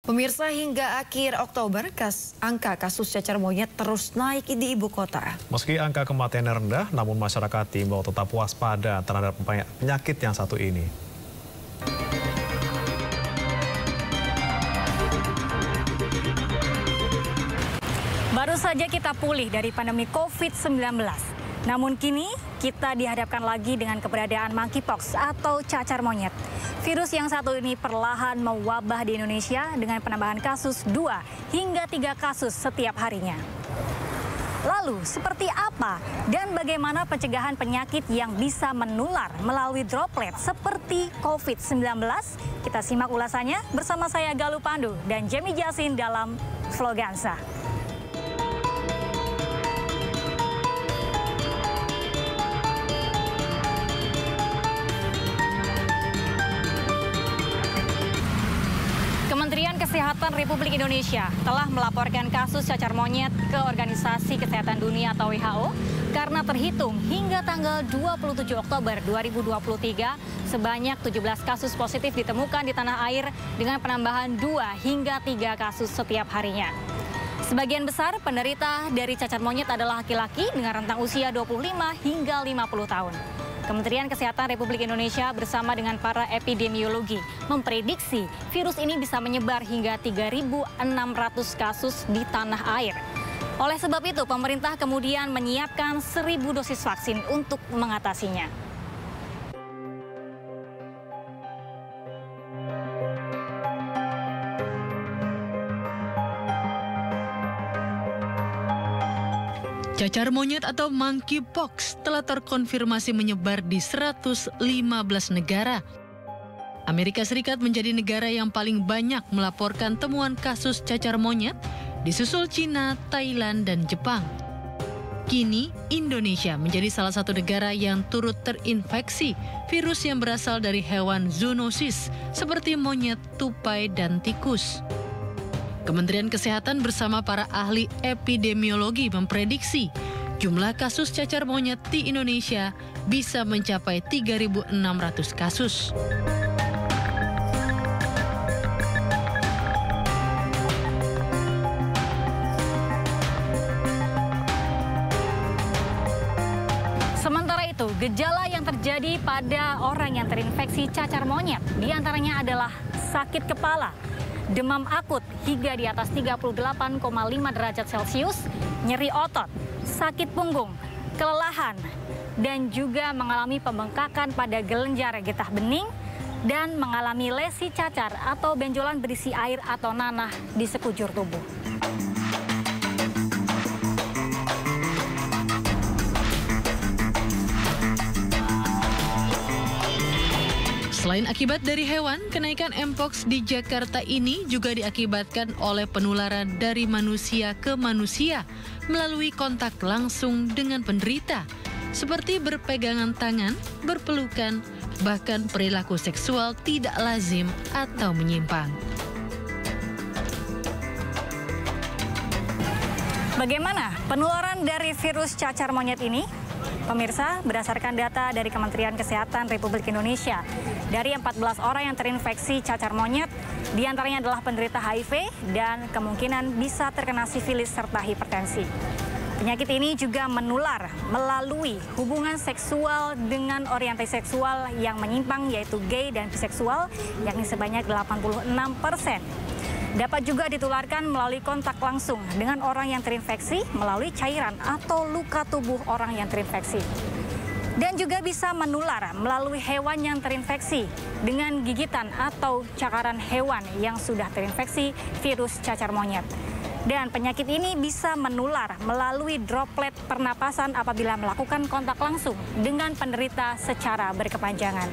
Pemirsa, hingga akhir Oktober, angka kasus cacar monyet terus naik di ibu kota. Meski angka kematian rendah, namun masyarakat diimbau tetap waspada terhadap penyakit yang satu ini. Baru saja kita pulih dari pandemi COVID-19. Namun kini kita dihadapkan lagi dengan keberadaan monkeypox atau cacar monyet. Virus yang satu ini perlahan mewabah di Indonesia dengan penambahan kasus 2 hingga 3 kasus setiap harinya. Lalu seperti apa dan bagaimana pencegahan penyakit yang bisa menular melalui droplet seperti COVID-19? Kita simak ulasannya bersama saya Galuh Pandu dan Jemi Jasin dalam Vlogansa. Kementerian Kesehatan Republik Indonesia telah melaporkan kasus cacar monyet ke Organisasi Kesehatan Dunia atau WHO karena terhitung hingga tanggal 27 Oktober 2023 sebanyak 17 kasus positif ditemukan di tanah air dengan penambahan 2 hingga 3 kasus setiap harinya. Sebagian besar penderita dari cacar monyet adalah laki-laki dengan rentang usia 25 hingga 50 tahun. Kementerian Kesehatan Republik Indonesia bersama dengan para epidemiologi memprediksi virus ini bisa menyebar hingga 3.600 kasus di tanah air. Oleh sebab itu, pemerintah kemudian menyiapkan 1.000 dosis vaksin untuk mengatasinya. Cacar monyet atau monkeypox telah terkonfirmasi menyebar di 115 negara. Amerika Serikat menjadi negara yang paling banyak melaporkan temuan kasus cacar monyet, disusul Cina, Thailand, dan Jepang. Kini, Indonesia menjadi salah satu negara yang turut terinfeksi virus yang berasal dari hewan zoonosis seperti monyet, tupai, dan tikus. Kementerian Kesehatan bersama para ahli epidemiologi memprediksi jumlah kasus cacar monyet di Indonesia bisa mencapai 3.600 kasus. Sementara itu, gejala yang terjadi pada orang yang terinfeksi cacar monyet diantaranya adalah sakit kepala, demam akut hingga di atas 38,5 derajat Celcius, nyeri otot, sakit punggung, kelelahan, dan juga mengalami pembengkakan pada kelenjar getah bening dan mengalami lesi cacar atau benjolan berisi air atau nanah di sekujur tubuh. Selain akibat dari hewan, kenaikan mpox di Jakarta ini juga diakibatkan oleh penularan dari manusia ke manusia melalui kontak langsung dengan penderita, seperti berpegangan tangan, berpelukan, bahkan perilaku seksual tidak lazim atau menyimpang. Bagaimana penularan dari virus cacar monyet ini? Pemirsa, berdasarkan data dari Kementerian Kesehatan Republik Indonesia, dari 14 orang yang terinfeksi cacar monyet, diantaranya adalah penderita HIV dan kemungkinan bisa terkena sifilis serta hipertensi. Penyakit ini juga menular melalui hubungan seksual dengan orientasi seksual yang menyimpang, yaitu gay dan biseksual, yakni sebanyak 86%. Dapat juga ditularkan melalui kontak langsung dengan orang yang terinfeksi melalui cairan atau luka tubuh orang yang terinfeksi. Dan juga bisa menular melalui hewan yang terinfeksi dengan gigitan atau cakaran hewan yang sudah terinfeksi virus cacar monyet. Dan penyakit ini bisa menular melalui droplet pernapasan apabila melakukan kontak langsung dengan penderita secara berkepanjangan.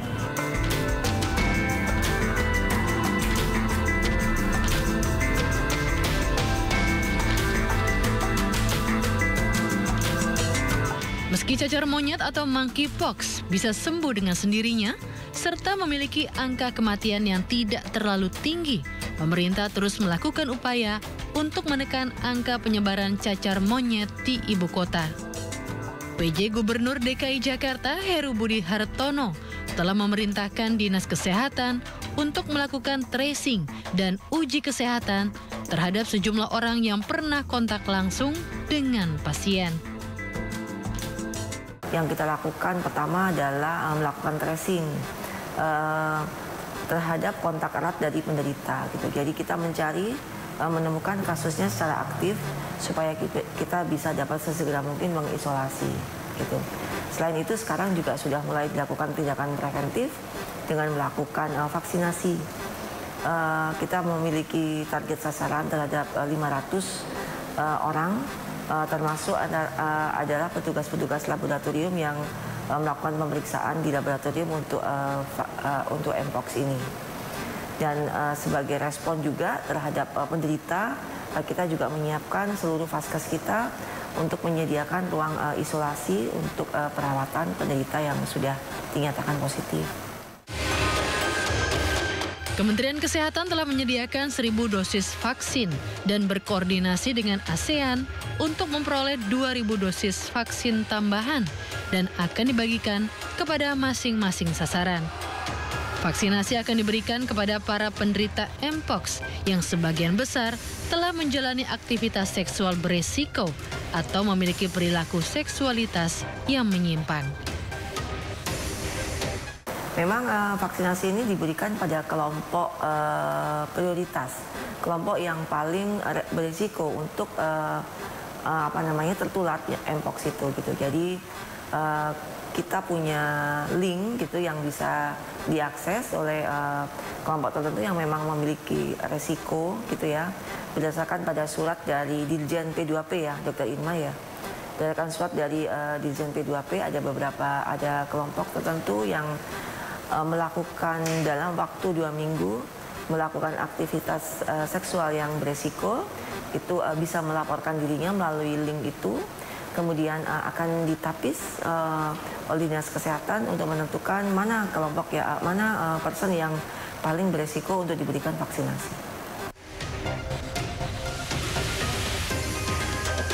Meski cacar monyet atau monkeypox bisa sembuh dengan sendirinya, serta memiliki angka kematian yang tidak terlalu tinggi, pemerintah terus melakukan upaya untuk menekan angka penyebaran cacar monyet di ibu kota. PJ Gubernur DKI Jakarta Heru Budi Hartono telah memerintahkan Dinas Kesehatan untuk melakukan tracing dan uji kesehatan terhadap sejumlah orang yang pernah kontak langsung dengan pasien. Yang kita lakukan pertama adalah melakukan tracing terhadap kontak erat dari penderita gitu. Jadi kita menemukan kasusnya secara aktif supaya kita bisa dapat sesegera mungkin mengisolasi gitu. Selain itu sekarang juga sudah mulai dilakukan tindakan preventif dengan melakukan vaksinasi. Kita memiliki target sasaran terhadap 500 orang, termasuk adalah petugas-petugas laboratorium yang melakukan pemeriksaan di laboratorium untuk Mpox ini. Dan sebagai respon juga terhadap penderita, kita juga menyiapkan seluruh vaskes kita untuk menyediakan ruang isolasi untuk perawatan penderita yang sudah dinyatakan positif. Kementerian Kesehatan telah menyediakan 1.000 dosis vaksin dan berkoordinasi dengan ASEAN untuk memperoleh 2.000 dosis vaksin tambahan dan akan dibagikan kepada masing-masing sasaran. Vaksinasi akan diberikan kepada para penderita Mpox yang sebagian besar telah menjalani aktivitas seksual beresiko atau memiliki perilaku seksualitas yang menyimpang. Memang vaksinasi ini diberikan pada kelompok prioritas, kelompok yang paling berisiko untuk tertular Mpox itu gitu. Jadi kita punya link gitu yang bisa diakses oleh kelompok tertentu yang memang memiliki resiko gitu ya, berdasarkan pada surat dari Dirjen P2P ya, Dr. Irma ya. Berdasarkan surat dari Dirjen P2P ada kelompok tertentu yang melakukan dalam waktu 2 minggu melakukan aktivitas seksual yang beresiko, itu bisa melaporkan dirinya melalui link itu, kemudian akan ditapis oleh Dinas Kesehatan untuk menentukan mana kelompok mana person yang paling beresiko untuk diberikan vaksinasi.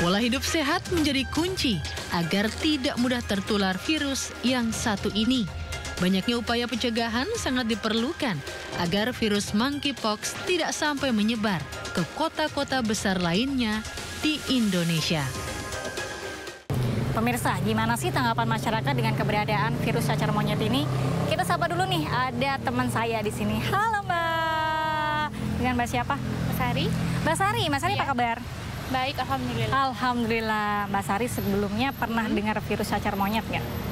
Pola hidup sehat menjadi kunci agar tidak mudah tertular virus yang satu ini. Banyaknya upaya pencegahan sangat diperlukan agar virus monkeypox tidak sampai menyebar ke kota-kota besar lainnya di Indonesia. Pemirsa, gimana sih tanggapan masyarakat dengan keberadaan virus cacar monyet ini? Kita sapa dulu nih, ada teman saya di sini. Halo Mbak. Dengan Mbak siapa? Mbak Sari. Mbak Sari, Mbak Sari apa kabar? Baik, alhamdulillah. Alhamdulillah. Mbak Sari sebelumnya pernah dengar virus cacar monyet nggak?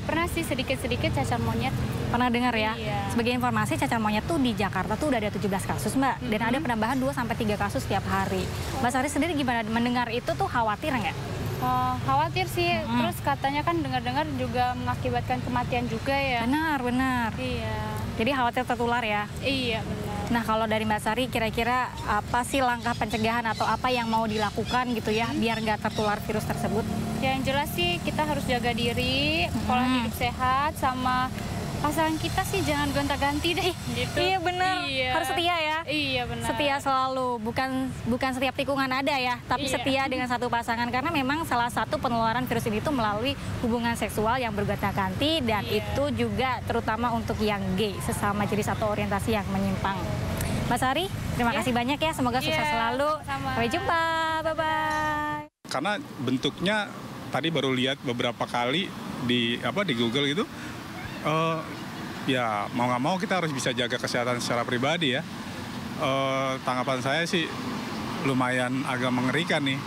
Pernah sih sedikit-sedikit cacar monyet. Pernah dengar ya? Iya. Sebagai informasi, cacar monyet tuh di Jakarta tuh udah ada 17 kasus, Mbak. Dan ada penambahan 2-3 kasus tiap hari. Mbak Sari sendiri gimana mendengar itu tuh khawatir nggak? Khawatir sih, terus katanya kan dengar-dengar juga mengakibatkan kematian juga ya. Benar. Iya. Jadi khawatir tertular ya? Iya, benar. Nah, kalau dari Mbak Sari kira-kira apa sih langkah pencegahan atau apa yang mau dilakukan gitu ya biar nggak tertular virus tersebut? Yang jelas sih kita harus jaga diri, pola hidup sehat, sama pasangan kita sih jangan gonta-ganti deh. Gitu. Iya benar, iya. Harus setia ya. Iya benar. Setia selalu, bukan setiap tikungan ada ya, tapi Iya. setia dengan satu pasangan karena memang salah satu penularan virus ini tuh melalui hubungan seksual yang bergonta-ganti dan itu juga terutama untuk yang gay, sesama jenis atau orientasi yang menyimpang. Mbak Sari, terima kasih banyak ya, semoga sukses selalu. Sama. Sampai jumpa, bye-bye. Karena bentuknya tadi baru lihat beberapa kali di Google gitu. Ya mau nggak mau kita harus bisa jaga kesehatan secara pribadi ya. Tanggapan saya sih lumayan agak mengerikan nih.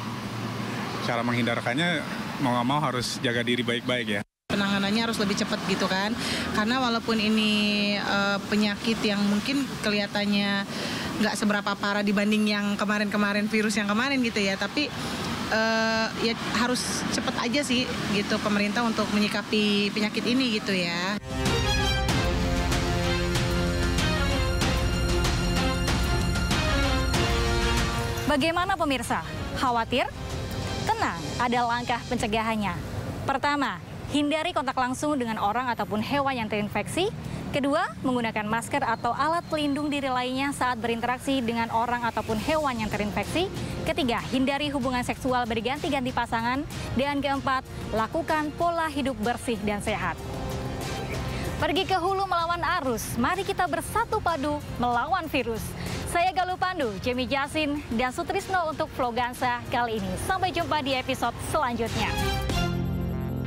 Cara menghindarkannya mau nggak mau harus jaga diri baik-baik ya. Penanganannya harus lebih cepat gitu kan, karena walaupun ini penyakit yang mungkin kelihatannya nggak seberapa parah dibanding yang kemarin-kemarin virus yang kemarin gitu ya, tapi ya harus cepat aja sih gitu pemerintah untuk menyikapi penyakit ini gitu ya. Bagaimana pemirsa? Khawatir? Tenang, ada langkah pencegahannya. Pertama, hindari kontak langsung dengan orang ataupun hewan yang terinfeksi. Kedua, menggunakan masker atau alat pelindung diri lainnya saat berinteraksi dengan orang ataupun hewan yang terinfeksi. Ketiga, hindari hubungan seksual berganti-ganti pasangan. Dan keempat, lakukan pola hidup bersih dan sehat. Pergi ke hulu melawan arus, mari kita bersatu padu melawan virus. Saya Galuh Pandu, Jemi Jasin, dan Sutrisno untuk Vlogansa kali ini. Sampai jumpa di episode selanjutnya.